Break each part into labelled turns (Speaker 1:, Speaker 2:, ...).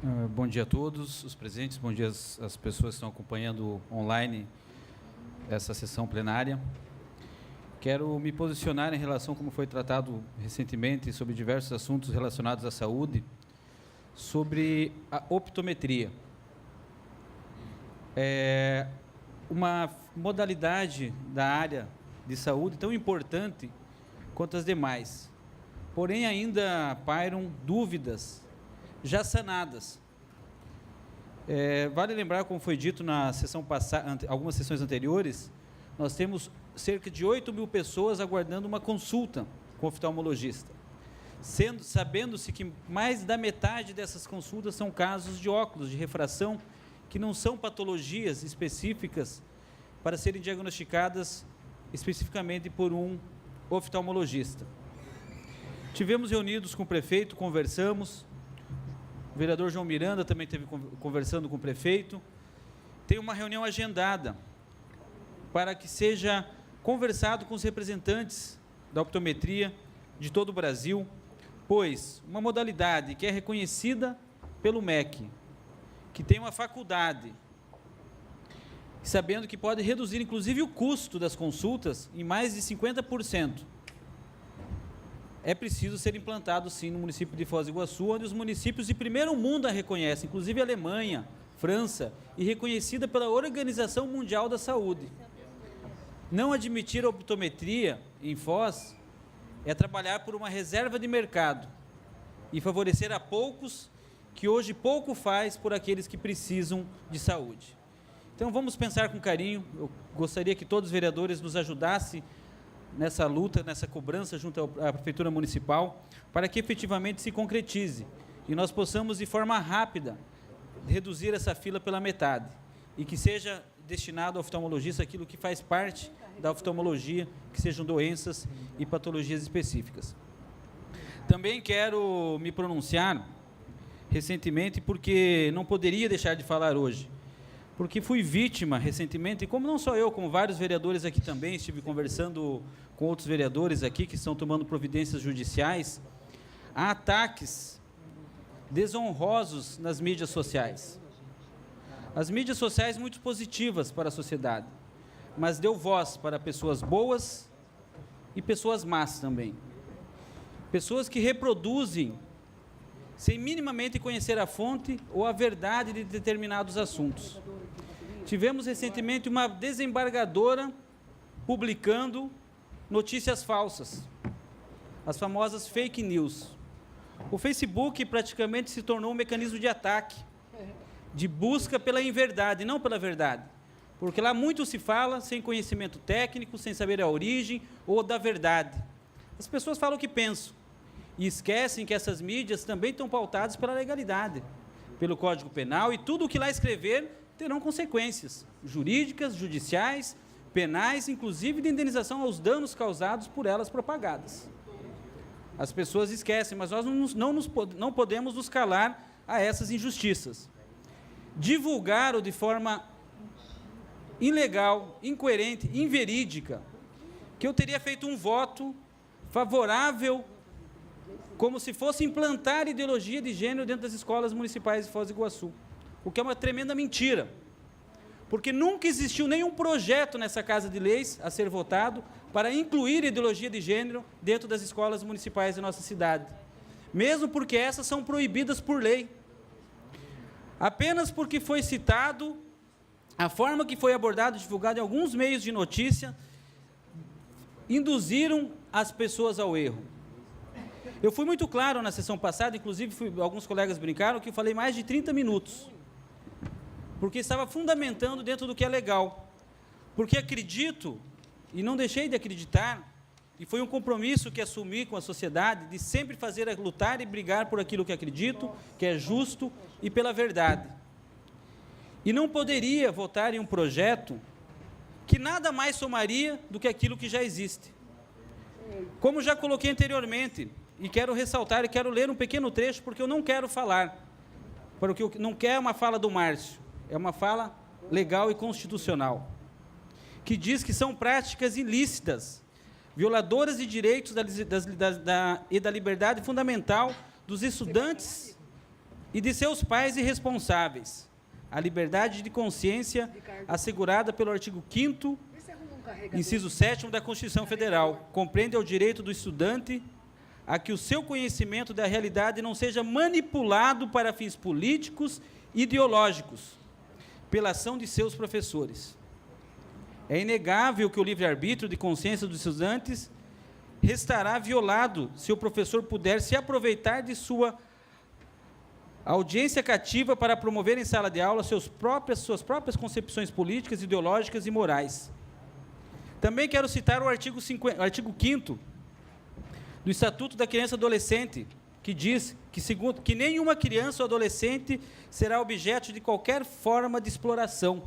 Speaker 1: Bom dia a todos os presentes, bom dia às pessoas que estão acompanhando online essa sessão plenária. Quero me posicionar em relação, como foi tratado recentemente, sobre diversos assuntos relacionados à saúde, sobre a optometria. É uma modalidade da área de saúde tão importante quanto as demais, porém ainda pairam dúvidas já sanadas. Vale lembrar, como foi dito na sessão passada, algumas sessões anteriores, nós temos cerca de 8.000 pessoas aguardando uma consulta com o oftalmologista, sabendo-se que mais da metade dessas consultas são casos de óculos de refração, que não são patologias específicas para serem diagnosticadas especificamente por um oftalmologista. Tivemos reunidos com o prefeito, conversamos. O vereador João Miranda também esteve conversando com o prefeito. Tem uma reunião agendada para que seja conversado com os representantes da optometria de todo o Brasil, pois uma modalidade que é reconhecida pelo MEC, que tem uma faculdade, sabendo que pode reduzir inclusive o custo das consultas em mais de 50%, é preciso ser implantado, sim, no município de Foz do Iguaçu, onde os municípios de primeiro mundo a reconhecem, inclusive a Alemanha, França, e reconhecida pela Organização Mundial da Saúde. Não admitir a optometria em Foz é trabalhar por uma reserva de mercado e favorecer a poucos, que hoje pouco faz por aqueles que precisam de saúde. Então, vamos pensar com carinho. Eu gostaria que todos os vereadores nos ajudassem nessa luta, nessa cobrança junto à Prefeitura Municipal, para que efetivamente se concretize e nós possamos, de forma rápida, reduzir essa fila pela metade e que seja destinado ao oftalmologista aquilo que faz parte da oftalmologia, que sejam doenças e patologias específicas. Também quero me pronunciar recentemente, porque não poderia deixar de falar hoje, porque fui vítima recentemente, e como não só eu, como vários vereadores aqui também, estive conversando com outros vereadores aqui que estão tomando providências judiciais, a ataques desonrosos nas mídias sociais. As mídias sociais muito positivas para a sociedade, mas deu voz para pessoas boas e pessoas más também. Pessoas que reproduzem, sem minimamente conhecer a fonte ou a verdade de determinados assuntos. Tivemos recentemente uma desembargadora publicando notícias falsas, as famosas fake news. O Facebook praticamente se tornou um mecanismo de ataque, de busca pela inverdade, não pela verdade, porque lá muito se fala sem conhecimento técnico, sem saber a origem ou da verdade. As pessoas falam o que pensam e esquecem que essas mídias também estão pautadas pela legalidade, pelo Código Penal, e tudo o que lá escrever terão consequências jurídicas, judiciais, penais, inclusive de indenização aos danos causados por elas propagadas. As pessoas esquecem, mas nós não podemos nos calar a essas injustiças. Divulgar-o de forma ilegal, incoerente, inverídica, que eu teria feito um voto favorável, como se fosse implantar ideologia de gênero dentro das escolas municipais de Foz do Iguaçu, o que é uma tremenda mentira, porque nunca existiu nenhum projeto nessa Casa de Leis a ser votado para incluir ideologia de gênero dentro das escolas municipais da nossa cidade, mesmo porque essas são proibidas por lei. Apenas porque foi citado, a forma que foi abordado e divulgado em alguns meios de notícia, induziram as pessoas ao erro. Eu fui muito claro na sessão passada, inclusive alguns colegas brincaram que eu falei mais de 30 minutos, porque estava fundamentando dentro do que é legal, porque acredito, e não deixei de acreditar, e foi um compromisso que assumi com a sociedade, de sempre lutar e brigar por aquilo que acredito, que é justo, e pela verdade. E não poderia votar em um projeto que nada mais somaria do que aquilo que já existe. Como já coloquei anteriormente, e quero ressaltar, e quero ler um pequeno trecho, porque eu não quero falar, porque eu não quero uma fala do Márcio, é uma fala legal e constitucional, que diz que são práticas ilícitas, violadoras de direitos e da liberdade fundamental dos estudantes e de seus pais e responsáveis. A liberdade de consciência assegurada pelo artigo 5º, inciso 7º da Constituição Federal, compreende o direito do estudante a que o seu conhecimento da realidade não seja manipulado para fins políticos e ideológicos, pela ação de seus professores. É inegável que o livre-arbítrio de consciência dos estudantes restará violado se o professor puder se aproveitar de sua audiência cativa para promover em sala de aula suas próprias concepções políticas, ideológicas e morais. Também quero citar o artigo 5º do Estatuto da Criança e Adolescente, que diz que nenhuma criança ou adolescente será objeto de qualquer forma de exploração.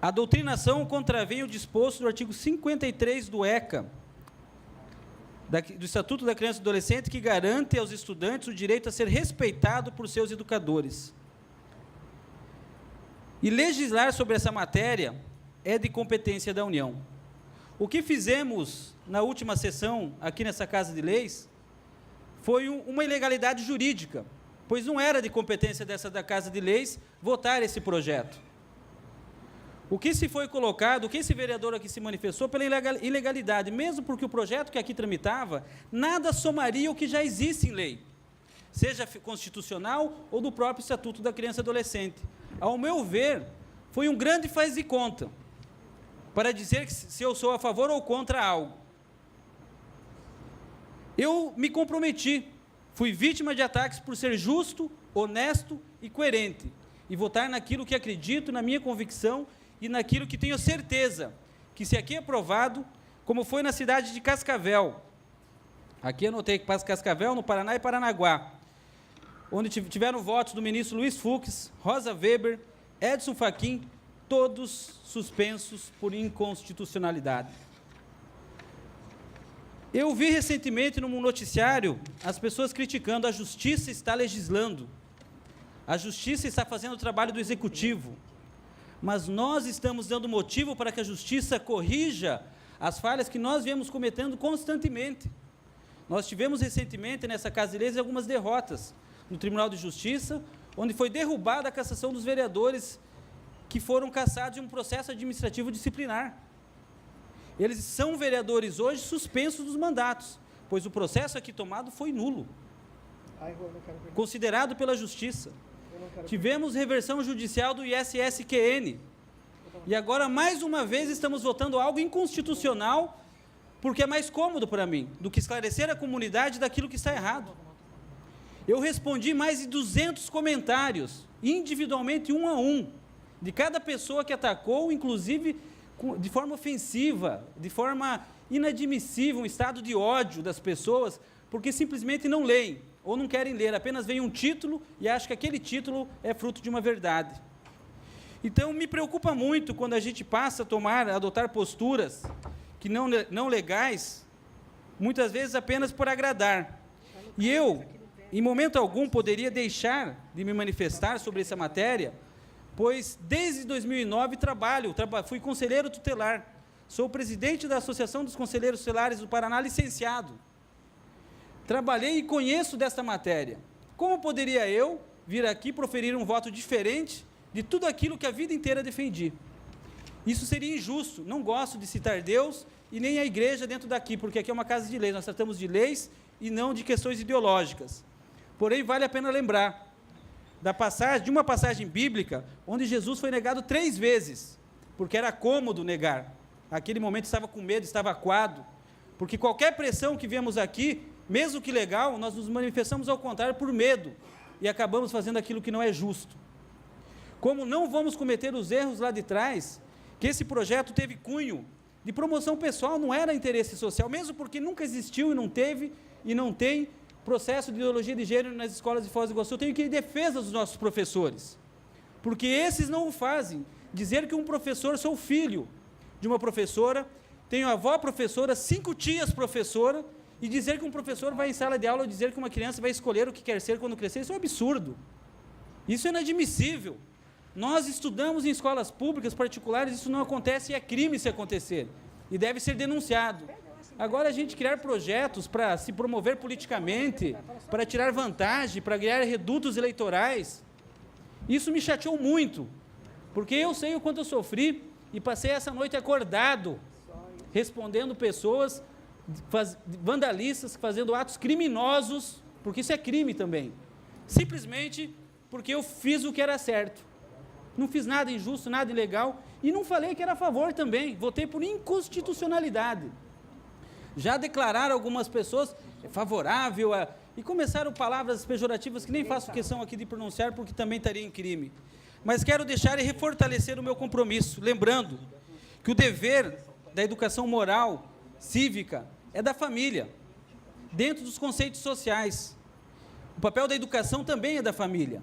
Speaker 1: A doutrinação contravém o disposto do artigo 53 do ECA, do Estatuto da Criança e Adolescente, que garante aos estudantes o direito a ser respeitado por seus educadores. E legislar sobre essa matéria é de competência da União. O que fizemos na última sessão, aqui nessa Casa de Leis, foi uma ilegalidade jurídica, pois não era de competência da Casa de Leis votar esse projeto. O que se foi colocado, o que esse vereador aqui se manifestou pela ilegalidade, mesmo porque o projeto que aqui tramitava, nada somaria o que já existe em lei, seja constitucional ou do próprio Estatuto da Criança e Adolescente. Ao meu ver, foi um grande faz de conta, para dizer que se eu sou a favor ou contra algo. Eu me comprometi, fui vítima de ataques por ser justo, honesto e coerente, e votar naquilo que acredito, na minha convicção, e naquilo que tenho certeza, que se aqui é aprovado, como foi na cidade de Cascavel, aqui anotei que passa Cascavel, no Paraná e Paranaguá, onde tiveram votos do ministro Luiz Fux, Rosa Weber, Edson Fachin, todos suspensos por inconstitucionalidade. Eu vi recentemente num noticiário as pessoas criticando a justiça está legislando, a justiça está fazendo o trabalho do executivo, mas nós estamos dando motivo para que a justiça corrija as falhas que nós viemos cometendo constantemente. Nós tivemos recentemente nessa Casa de Leis algumas derrotas no Tribunal de Justiça, onde foi derrubada a cassação dos vereadores que foram cassados em um processo administrativo disciplinar. Eles são vereadores hoje suspensos dos mandatos, pois o processo aqui tomado foi nulo, considerado pela Justiça. Tivemos reversão judicial do ISSQN, e agora, mais uma vez, estamos votando algo inconstitucional, porque é mais cômodo para mim, do que esclarecer a comunidade daquilo que está errado. Eu respondi mais de 200 comentários, individualmente, um a um, de cada pessoa que atacou, inclusive de forma ofensiva, de forma inadmissível, um estado de ódio das pessoas, porque simplesmente não leem, ou não querem ler, apenas veem um título e acham que aquele título é fruto de uma verdade. Então, me preocupa muito quando a gente passa a adotar posturas que não legais, muitas vezes apenas por agradar. E eu, em momento algum, poderia deixar de me manifestar sobre essa matéria, pois desde 2009 fui conselheiro tutelar, sou presidente da Associação dos Conselheiros Tutelares do Paraná, licenciado. Trabalhei e conheço desta matéria. Como poderia eu vir aqui proferir um voto diferente de tudo aquilo que a vida inteira defendi? Isso seria injusto. Não gosto de citar Deus e nem a igreja dentro daqui, porque aqui é uma casa de leis, nós tratamos de leis e não de questões ideológicas. Porém, vale a pena lembrar de uma passagem bíblica onde Jesus foi negado 3 vezes, porque era cômodo negar. Naquele momento estava com medo, estava acuado, porque qualquer pressão que vemos aqui, mesmo que legal, nós nos manifestamos ao contrário por medo e acabamos fazendo aquilo que não é justo. Como não vamos cometer os erros lá de trás, que esse projeto teve cunho de promoção pessoal, não era interesse social, mesmo porque nunca existiu e não teve e não tem processo de ideologia de gênero nas escolas de Foz do Iguaçu. Eu tenho que ir em defesa dos nossos professores, porque esses não o fazem. Dizer que um professor, sou filho de uma professora, tenho avó professora, 5 tias professora, e dizer que um professor vai em sala de aula, ou dizer que uma criança vai escolher o que quer ser quando crescer, isso é um absurdo. Isso é inadmissível. Nós estudamos em escolas públicas, particulares, isso não acontece e é crime se acontecer, e deve ser denunciado. Agora a gente criar projetos para se promover politicamente, para tirar vantagem, para criar redutos eleitorais, isso me chateou muito, porque eu sei o quanto eu sofri e passei essa noite acordado, respondendo pessoas vandalistas, fazendo atos criminosos, porque isso é crime também, simplesmente porque eu fiz o que era certo. Não fiz nada injusto, nada ilegal, e não falei que era a favor também, votei por inconstitucionalidade. Já declararam algumas pessoas favorável e começaram palavras pejorativas que nem faço questão aqui de pronunciar, porque também estaria em crime. Mas quero deixar e refortalecer o meu compromisso, lembrando que o dever da educação moral, cívica, é da família, dentro dos conceitos sociais. O papel da educação também é da família,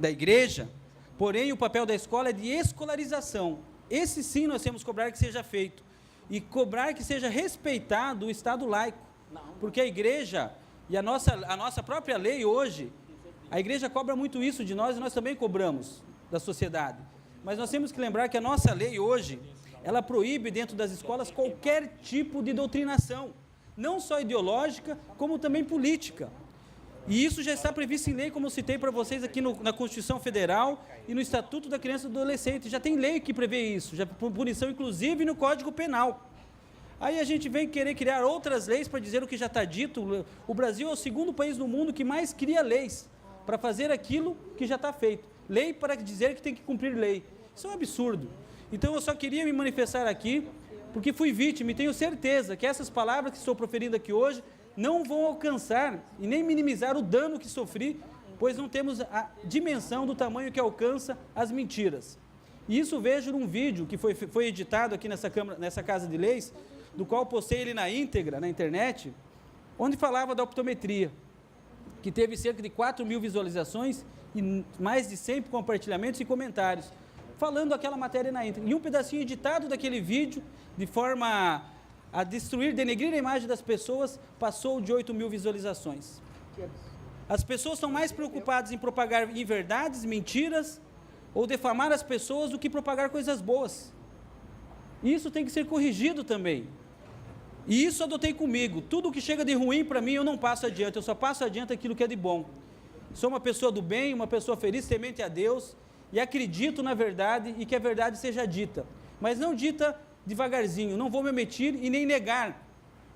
Speaker 1: da igreja, porém o papel da escola é de escolarização. Esse sim nós temos que cobrar que seja feito, e cobrar que seja respeitado o Estado laico, porque a igreja e a nossa própria lei hoje, a igreja cobra muito isso de nós e nós também cobramos da sociedade, mas nós temos que lembrar que a nossa lei hoje, ela proíbe dentro das escolas qualquer tipo de doutrinação, não só ideológica, como também política. E isso já está previsto em lei, como eu citei para vocês aqui na Constituição Federal e no Estatuto da Criança e do Adolescente. Já tem lei que prevê isso, já punição inclusive no Código Penal. Aí a gente vem querer criar outras leis para dizer o que já está dito. O Brasil é o segundo país no mundo que mais cria leis para fazer aquilo que já está feito. Lei para dizer que tem que cumprir lei. Isso é um absurdo. Então eu só queria me manifestar aqui, porque fui vítima e tenho certeza que essas palavras que estou proferindo aqui hoje não vão alcançar e nem minimizar o dano que sofri, pois não temos a dimensão do tamanho que alcança as mentiras. E isso vejo num vídeo que foi editado aqui nessa Casa de Leis, do qual postei ele na íntegra, na internet, onde falava da optometria, que teve cerca de 4.000 visualizações e mais de 100 compartilhamentos e comentários, falando aquela matéria na íntegra. E um pedacinho editado daquele vídeo, de forma a destruir, denegrir a imagem das pessoas, passou de 8.000 visualizações. As pessoas estão mais preocupadas em propagar inverdades, mentiras, ou defamar as pessoas do que propagar coisas boas. Isso tem que ser corrigido também. E isso eu adotei comigo. Tudo que chega de ruim para mim eu não passo adiante, eu só passo adiante aquilo que é de bom. Sou uma pessoa do bem, uma pessoa feliz, temente a Deus, e acredito na verdade e que a verdade seja dita. Mas não dita devagarzinho, não vou me omitir e nem negar.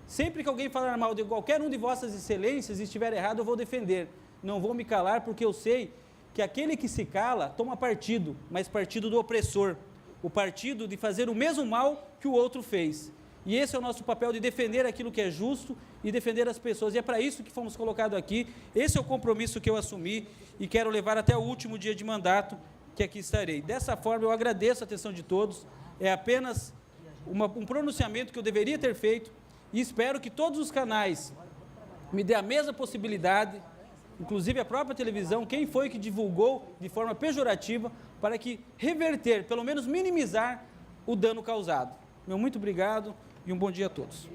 Speaker 1: Sempre que alguém falar mal de qualquer um de vossas excelências e estiver errado, eu vou defender. Não vou me calar, porque eu sei que aquele que se cala toma partido, mas partido do opressor, o partido de fazer o mesmo mal que o outro fez. E esse é o nosso papel, de defender aquilo que é justo e defender as pessoas. E é para isso que fomos colocados aqui. Esse é o compromisso que eu assumi e quero levar até o último dia de mandato, que aqui estarei. Dessa forma, eu agradeço a atenção de todos. É apenas um pronunciamento que eu deveria ter feito e espero que todos os canais me dê a mesma possibilidade, inclusive a própria televisão, quem foi que divulgou de forma pejorativa, para que reverter, pelo menos minimizar o dano causado. Meu muito obrigado e um bom dia a todos.